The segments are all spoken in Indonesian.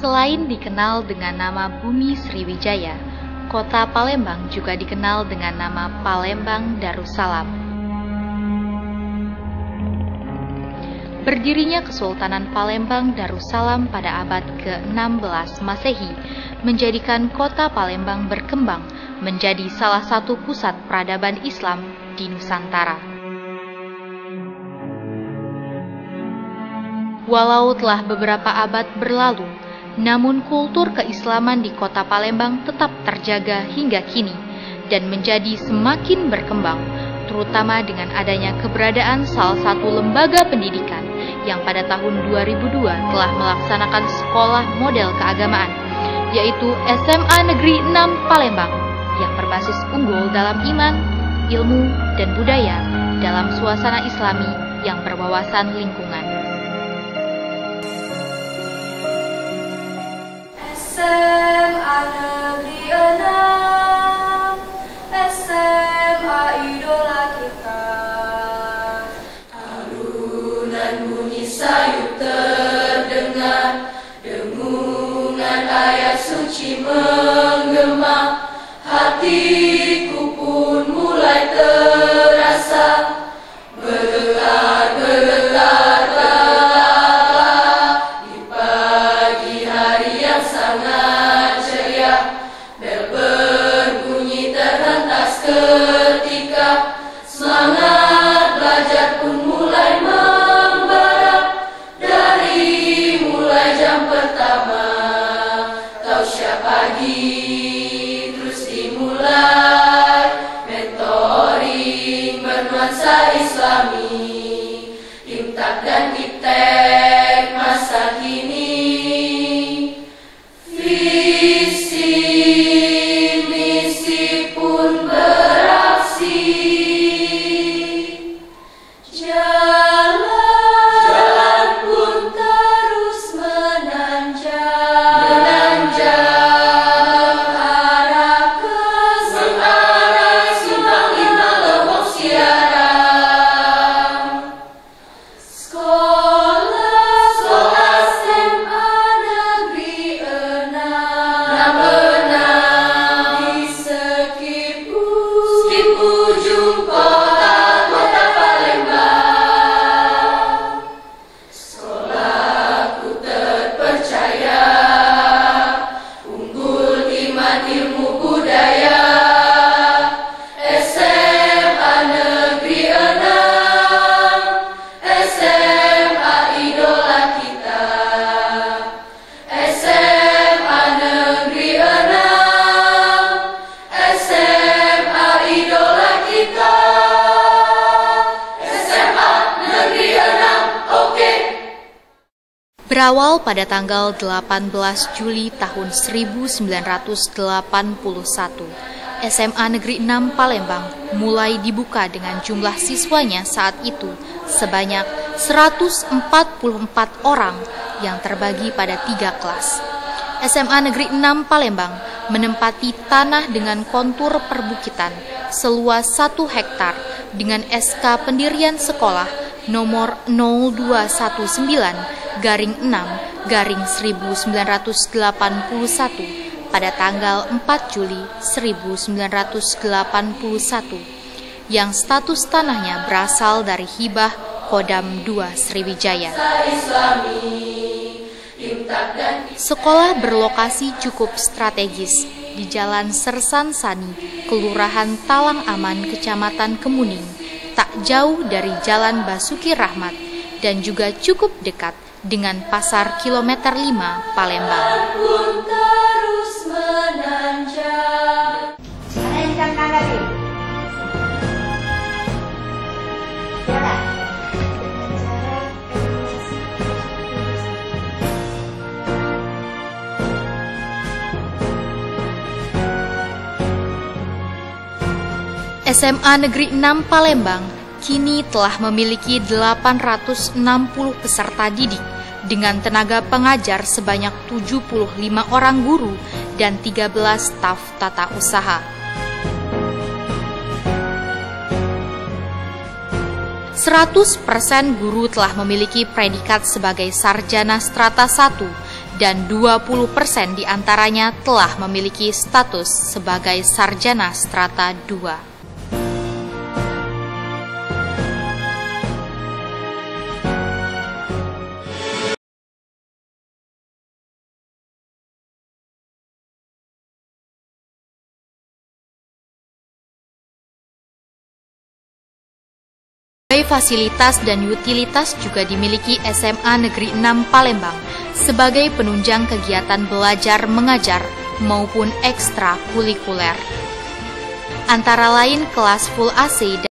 Selain dikenal dengan nama Bumi Sriwijaya, kota Palembang juga dikenal dengan nama Palembang Darussalam. Berdirinya Kesultanan Palembang Darussalam pada abad ke-16 Masehi menjadikan kota Palembang berkembang menjadi salah satu pusat peradaban Islam di Nusantara. Walau telah beberapa abad berlalu, namun kultur keislaman di kota Palembang tetap terjaga hingga kini dan menjadi semakin berkembang, terutama dengan adanya keberadaan salah satu lembaga pendidikan yang pada tahun 2002 telah melaksanakan sekolah model keagamaan, yaitu SMA Negeri 6 Palembang, yang berbasis unggul dalam iman, ilmu, dan budaya dalam suasana Islami yang berwawasan lingkungan. SMA Negeri 6, SMA idola kita. Alunan bunyi sayup terdengar, dengungan ayat suci menggema, hatiku pun mulai terasa bergetar-getar di pagi hari yang sangat ceria. Bel berbunyi terhentas ketika semangat belajar pun mulai membara. Dari mulai jam pertama tausiah pagi terus dimulai, mentoring bernuansa Islami, imtak dan iptek masa kini. Visi misi pun beraksi, jalan pun terus menanjak arah ke simpang 5 Lewong Siarang. Sekolah SMA Negeri 6 di sekip ujung kota Palembang. Sekolahku terpercaya, unggul iman ilmu budaya. SMA Negeri 6, SMA idola kita. SMA Negeri 6, SMA idola kita. SMA Negeri 6, oke. Berawal pada tanggal 18 Juli tahun 1981, SMA Negeri 6 Palembang mulai dibuka dengan jumlah siswanya saat itu sebanyak 144 orang yang terbagi pada 3 kelas. SMA Negeri 6 Palembang menempati tanah dengan kontur perbukitan seluas 1 hektar dengan SK pendirian sekolah nomor 0219-6-1981 pada tanggal 4 Juli 1981 yang status tanahnya berasal dari hibah Kodam 2 Sriwijaya. Sekolah berlokasi cukup strategis di Jalan Sersan Sani, Kelurahan Talang Aman, Kecamatan Kemuning, tak jauh dari Jalan Basuki Rahmat dan juga cukup dekat dengan Pasar Kilometer 5 Palembang. SMA Negeri 6 Palembang kini telah memiliki 860 peserta didik dengan tenaga pengajar sebanyak 75 orang guru dan 13 staf tata usaha. 100% guru telah memiliki predikat sebagai sarjana strata 1 dan 20% diantaranya telah memiliki status sebagai sarjana strata 2. Fasilitas dan utilitas juga dimiliki SMA Negeri 6 Palembang sebagai penunjang kegiatan belajar mengajar maupun ekstrakurikuler. Antara lain kelas full AC dan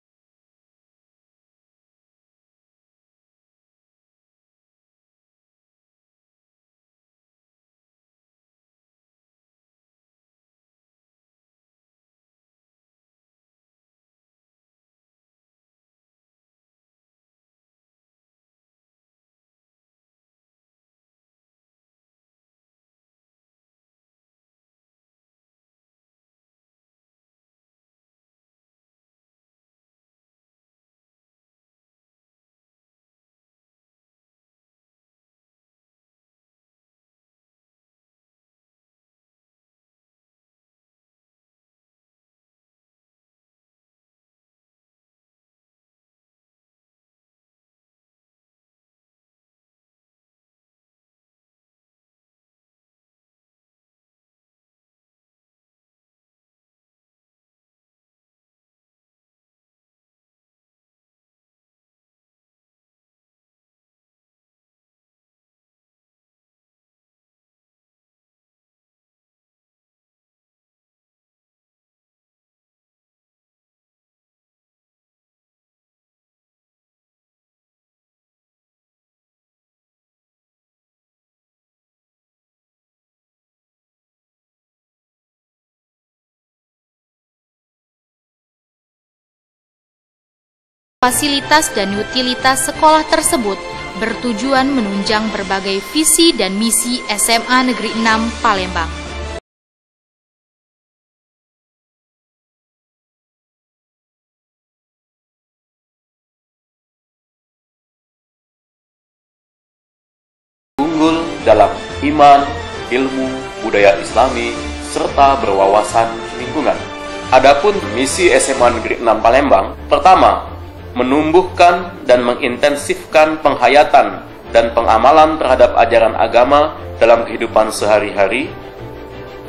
fasilitas dan utilitas sekolah tersebut bertujuan menunjang berbagai visi dan misi SMA Negeri 6 Palembang. Unggul dalam iman, ilmu, budaya Islami, serta berwawasan lingkungan. Adapun misi SMA Negeri 6 Palembang, pertama, menumbuhkan dan mengintensifkan penghayatan dan pengamalan terhadap ajaran agama dalam kehidupan sehari-hari.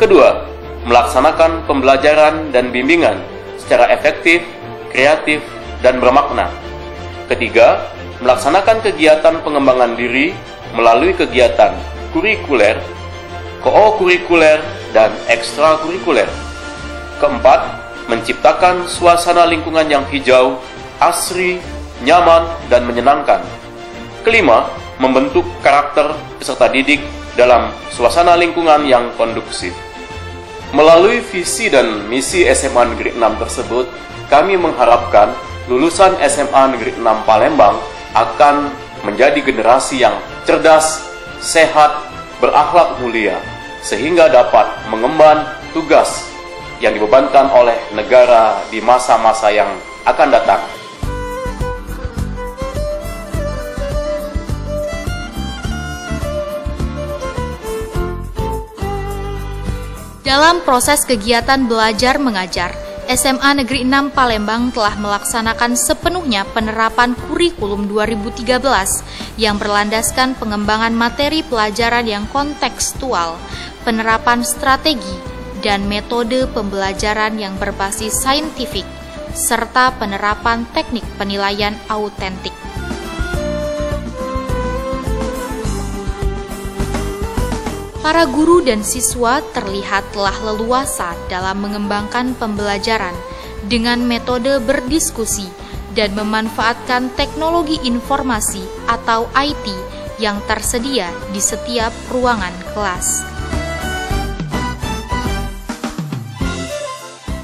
Kedua, melaksanakan pembelajaran dan bimbingan secara efektif, kreatif, dan bermakna. Ketiga, melaksanakan kegiatan pengembangan diri melalui kegiatan kurikuler, kookurikuler, dan ekstrakurikuler. Keempat, menciptakan suasana lingkungan yang hijau, asri, nyaman, dan menyenangkan. Kelima, membentuk karakter peserta didik dalam suasana lingkungan yang kondusif. Melalui visi dan misi SMA Negeri 6 tersebut, kami mengharapkan lulusan SMA Negeri 6 Palembang akan menjadi generasi yang cerdas, sehat, berakhlak mulia, sehingga dapat mengemban tugas yang dibebankan oleh negara di masa-masa yang akan datang. Dalam proses kegiatan belajar mengajar, SMA Negeri 6 Palembang telah melaksanakan sepenuhnya penerapan kurikulum 2013 yang berlandaskan pengembangan materi pelajaran yang kontekstual, penerapan strategi, dan metode pembelajaran yang berbasis saintifik, serta penerapan teknik penilaian autentik. Para guru dan siswa terlihat telah leluasa dalam mengembangkan pembelajaran dengan metode berdiskusi dan memanfaatkan teknologi informasi atau IT yang tersedia di setiap ruangan kelas.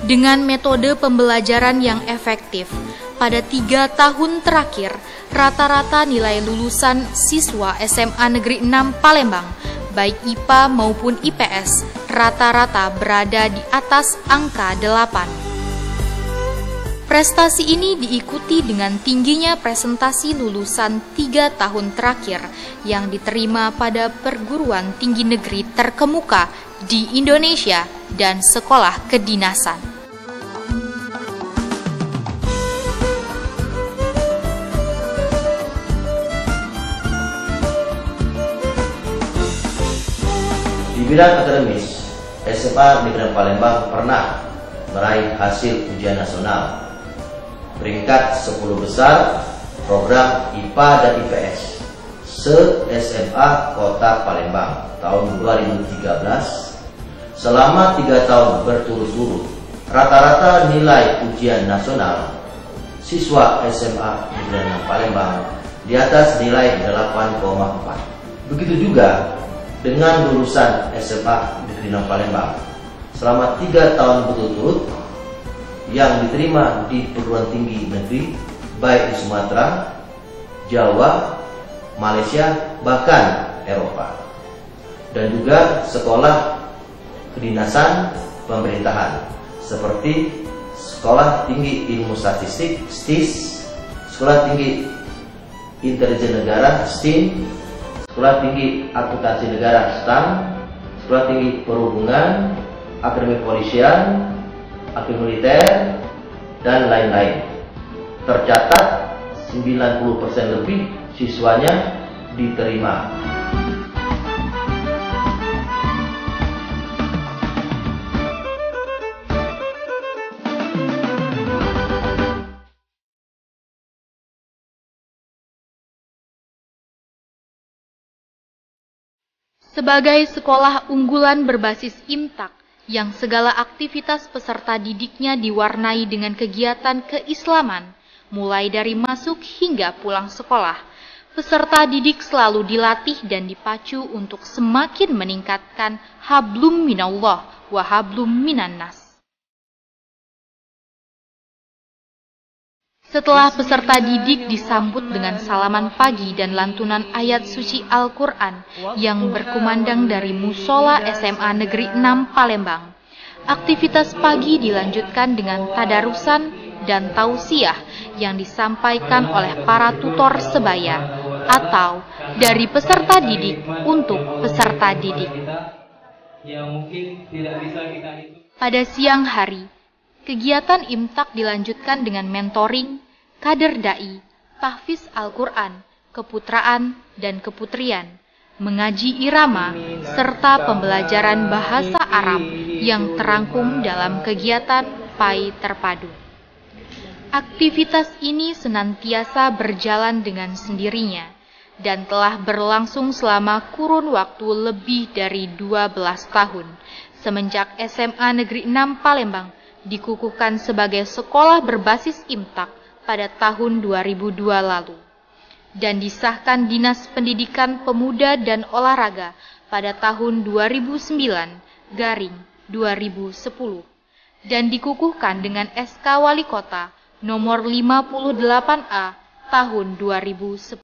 Dengan metode pembelajaran yang efektif, pada 3 tahun terakhir, rata-rata nilai lulusan siswa SMA Negeri 6 Palembang baik IPA maupun IPS, rata-rata berada di atas angka 8. Prestasi ini diikuti dengan tingginya presentasi lulusan 3 tahun terakhir yang diterima pada perguruan tinggi negeri terkemuka di Indonesia dan sekolah kedinasan. Di bidang akademis, SMA Negeri Palembang pernah meraih hasil ujian nasional peringkat 10 besar program IPA dan IPS se-SMA Kota Palembang tahun 2013. Selama 3 tahun berturut-turut, rata-rata nilai ujian nasional siswa SMA Negeri Palembang di atas nilai 8,4. Begitu juga dengan lulusan SMA Negeri Palembang selama 3 tahun berturut-turut yang diterima di perguruan tinggi negeri baik di Sumatera, Jawa, Malaysia, bahkan Eropa, dan juga sekolah kedinasan pemerintahan seperti Sekolah Tinggi Ilmu Statistik (STIS), Sekolah Tinggi Intelijen Negara (STIN), Sekolah Tinggi Akuntansi Negara (STAN), Sekolah Tinggi Perhubungan, Akademi Kepolisian, Akademi Militer, dan lain-lain. Tercatat 90% lebih siswanya diterima. Sebagai sekolah unggulan berbasis IMTAK, yang segala aktivitas peserta didiknya diwarnai dengan kegiatan keislaman, mulai dari masuk hingga pulang sekolah. Peserta didik selalu dilatih dan dipacu untuk semakin meningkatkan hablum minallah wa hablum minannas. Setelah peserta didik disambut dengan salaman pagi dan lantunan ayat suci Al-Quran yang berkumandang dari musola SMA Negeri 6 Palembang, aktivitas pagi dilanjutkan dengan tadarusan dan tausiah yang disampaikan oleh para tutor sebaya atau dari peserta didik untuk peserta didik. Pada siang hari, kegiatan IMTAK dilanjutkan dengan mentoring, kader dai, tahfiz Al-Quran, keputraan dan keputrian, mengaji irama, serta pembelajaran bahasa Arab yang terangkum dalam kegiatan PAI Terpadu. Aktivitas ini senantiasa berjalan dengan sendirinya dan telah berlangsung selama kurun waktu lebih dari 12 tahun, semenjak SMA Negeri 6 Palembang dikukuhkan sebagai sekolah berbasis IMTAK pada tahun 2002 lalu dan disahkan Dinas Pendidikan Pemuda dan Olahraga pada tahun 2009/2010 dan dikukuhkan dengan SK Wali Kota nomor 58A tahun 2010.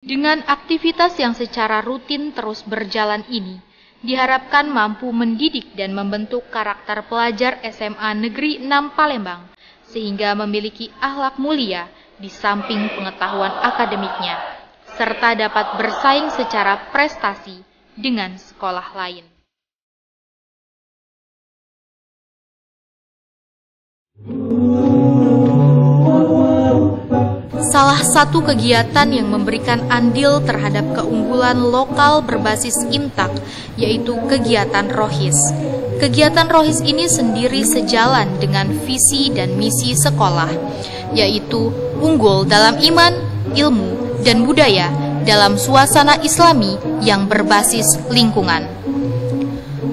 Dengan aktivitas yang secara rutin terus berjalan ini, diharapkan mampu mendidik dan membentuk karakter pelajar SMA Negeri 6 Palembang, sehingga memiliki akhlak mulia di samping pengetahuan akademiknya, serta dapat bersaing secara prestasi dengan sekolah lain. Salah satu kegiatan yang memberikan andil terhadap keunggulan lokal berbasis IMTAK yaitu kegiatan Rohis. Kegiatan Rohis ini sendiri sejalan dengan visi dan misi sekolah, yaitu unggul dalam iman, ilmu, dan budaya dalam suasana Islami yang berbasis lingkungan.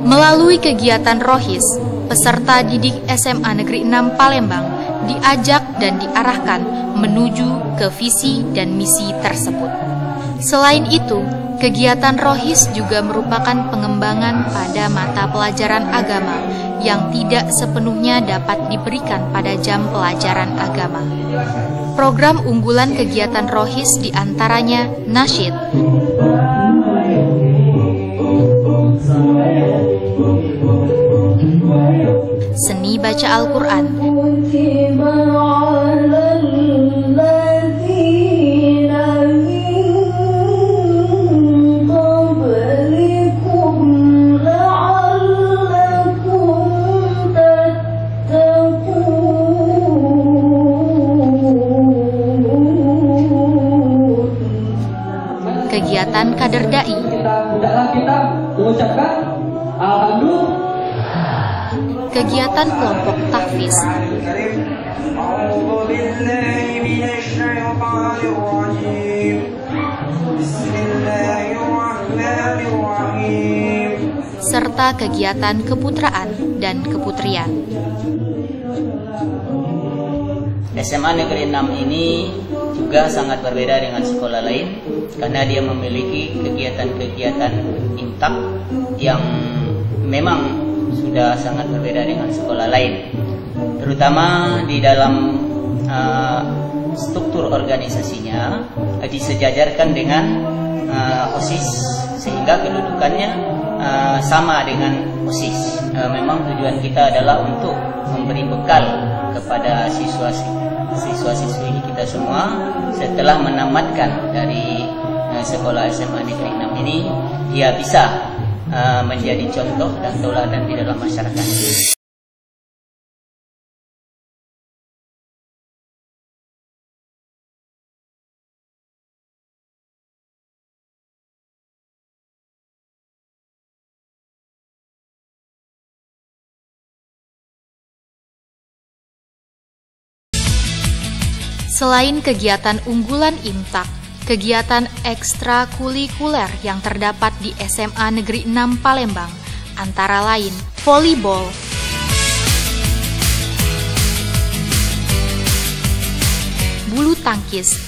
Melalui kegiatan Rohis, peserta didik SMA Negeri 6 Palembang diajak dan diarahkan menuju ke visi dan misi tersebut. Selain itu, kegiatan Rohis juga merupakan pengembangan pada mata pelajaran agama yang tidak sepenuhnya dapat diberikan pada jam pelajaran agama. Program unggulan kegiatan Rohis diantaranya nasyid, seni baca Al-Quran, kegiatan kader dai, kita mengucapkan alhamdulillah, kegiatan kelompok tahfiz, serta kegiatan keputraan dan keputrian. SMA Negeri 6 ini juga sangat berbeda dengan sekolah lain karena dia memiliki kegiatan-kegiatan intak yang memang sudah sangat berbeda dengan sekolah lain, terutama di dalam struktur organisasinya disejajarkan dengan OSIS sehingga kedudukannya sama dengan OSIS. Memang tujuan kita adalah untuk memberi bekal kepada siswa-siswi kita semua setelah menamatkan dari sekolah SMA Negeri 6 ini, dia bisa menjadi contoh dan tauladan di dalam masyarakat. Selain kegiatan unggulan imtak, kegiatan ekstrakurikuler yang terdapat di SMA Negeri 6 Palembang antara lain volleyball, bulu tangkis,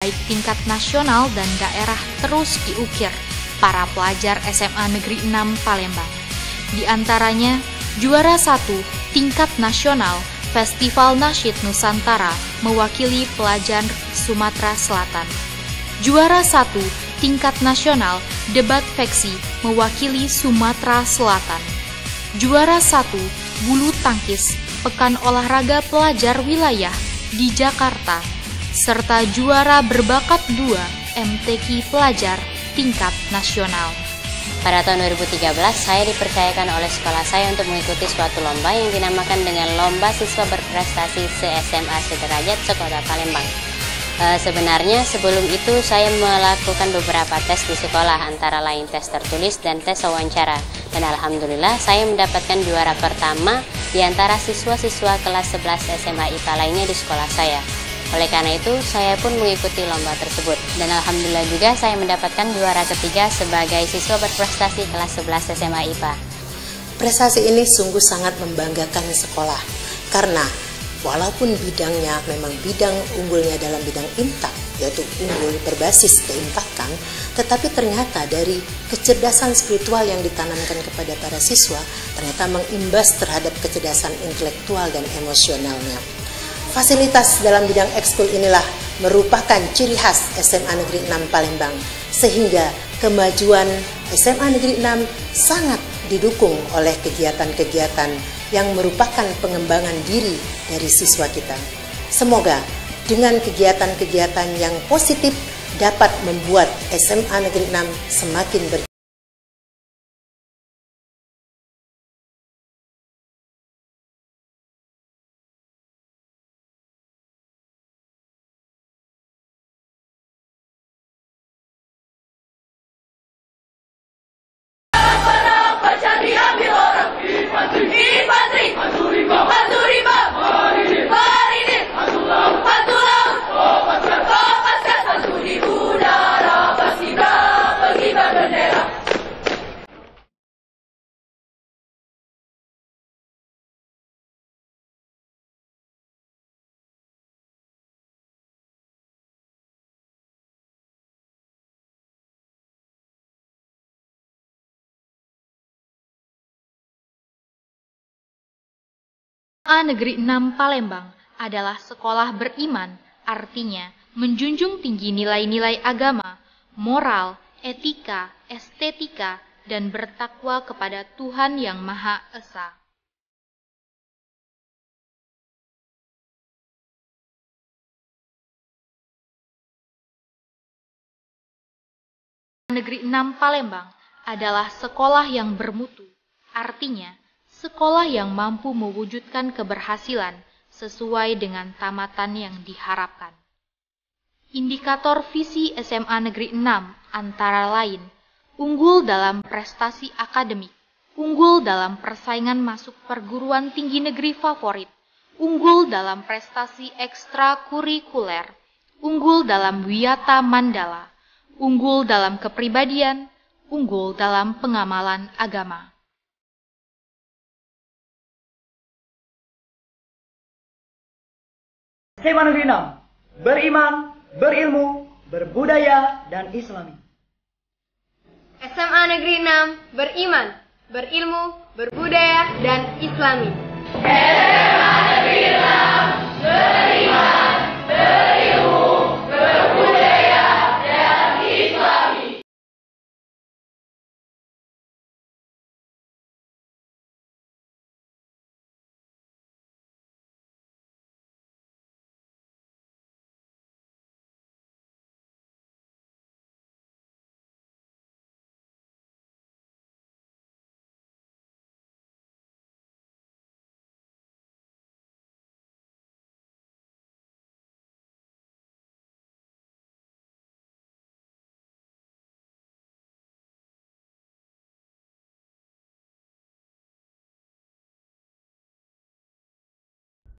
baik tingkat nasional dan daerah terus diukir para pelajar SMA Negeri 6 Palembang. Di antaranya, juara 1 tingkat nasional Festival Nasyid Nusantara mewakili pelajar Sumatera Selatan. Juara 1 tingkat nasional Debat Feksi mewakili Sumatera Selatan. Juara 1 bulu tangkis Pekan Olahraga Pelajar Wilayah di Jakarta, serta juara berbakat 2 MTQ Pelajar tingkat nasional. Pada tahun 2013, saya dipercayakan oleh sekolah saya untuk mengikuti suatu lomba yang dinamakan dengan Lomba Siswa Berprestasi Se-SMA Sederajat Sekota Palembang. Sebenarnya sebelum itu saya melakukan beberapa tes di sekolah, antara lain tes tertulis dan tes wawancara. Dan alhamdulillah saya mendapatkan juara pertama di antara siswa-siswa kelas 11 SMA IPA lainnya di sekolah saya. Oleh karena itu, saya pun mengikuti lomba tersebut. Dan alhamdulillah juga saya mendapatkan juara ketiga sebagai siswa berprestasi kelas 11 SMA IPA. Prestasi ini sungguh sangat membanggakan sekolah, karena walaupun bidangnya memang bidang unggulnya dalam bidang imtak, yaitu unggul berbasis keimpakan, tetapi ternyata dari kecerdasan spiritual yang ditanamkan kepada para siswa, ternyata mengimbas terhadap kecerdasan intelektual dan emosionalnya. Fasilitas dalam bidang ekskul inilah merupakan ciri khas SMA Negeri 6 Palembang, sehingga kemajuan SMA Negeri 6 sangat didukung oleh kegiatan-kegiatan yang merupakan pengembangan diri dari siswa kita. Semoga dengan kegiatan-kegiatan yang positif dapat membuat SMA Negeri 6 semakin berkembang. SMA Negeri 6 Palembang adalah sekolah beriman, artinya menjunjung tinggi nilai-nilai agama, moral, etika, estetika, dan bertakwa kepada Tuhan Yang Maha Esa. Negeri 6 Palembang adalah sekolah yang bermutu, artinya sekolah yang mampu mewujudkan keberhasilan sesuai dengan tamatan yang diharapkan. Indikator visi SMA Negeri 6 antara lain unggul dalam prestasi akademik, unggul dalam persaingan masuk perguruan tinggi negeri favorit, unggul dalam prestasi ekstrakurikuler, unggul dalam wiyata mandala, unggul dalam kepribadian, unggul dalam pengamalan agama. SMA Negeri 6, beriman, berilmu, berbudaya, dan islami. SMA Negeri 6, beriman, berilmu, berbudaya, dan islami. SMA Negeri 6.